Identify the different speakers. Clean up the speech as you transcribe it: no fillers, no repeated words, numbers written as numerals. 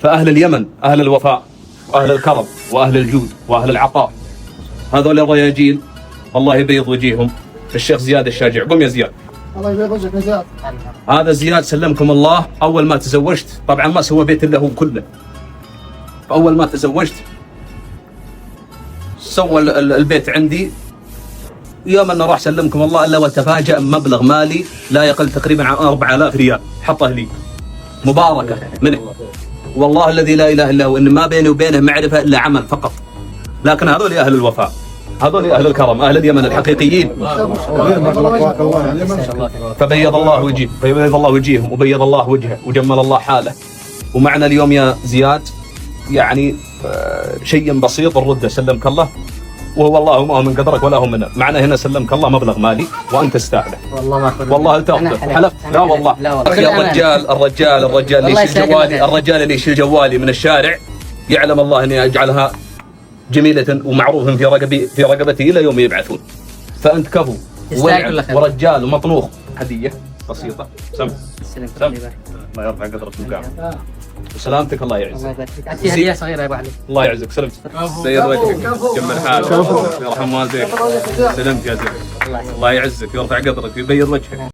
Speaker 1: فأهل اليمن أهل الوفاء وأهل الكرم وأهل الجود وأهل العطاء، هذول الرياجيل الله يبيض وجيههم. الشيخ زياد الشاجع، قم يا زياد.
Speaker 2: الله يبيض وجهك يا زياد.
Speaker 1: هذا زياد سلمكم الله، أول ما تزوجت طبعا ما سوى بيت إلا هو كله، فأول ما تزوجت سوى البيت عندي. يوم أنه راح سلمكم الله إلا وتفاجأ مبلغ مالي لا يقل تقريبا عن 4000 ريال حطه لي مباركة منه، والله الذي لا إله إلا هو إن ما بيني وبينه معرفة إلا عمل فقط. لكن هذول أهل الوفاء، هذول أهل الكرم، أهل اليمن الحقيقيين. فبيض الله وجهه، فبيض الله وجيههم وبيض الله وجهه وجمل الله حاله. ومعنا اليوم يا زياد يعني شيء بسيط الردة سلمك الله، وهو الله ما هو من قدرك ولا هو منا. معنا هنا سلمك الله مبلغ مالي وأنت تستاهله.
Speaker 3: والله ما أخذ،
Speaker 1: والله تاخذه، حلفت. لا والله يا الرجال اللي يشيل جوالي، الرجال اللي يشيل جوالي من الشارع يعلم الله اني اجعلها جميلة ومعروف في رقبتي الى يوم يبعثون. فانت كفو ورجال ومطنوخ. هدية بسيطة. سم الله يرفع قدرك وقام وسلامتك. الله يعزك.
Speaker 3: في هدية صغيرة يا ابو علي.
Speaker 1: الله يعزك. سلمت. سيد وجهك، جمل حالك، يرحم والديك. سلمت يا زين. الله يعزك، يرفع قدرك، يبيض وجهك.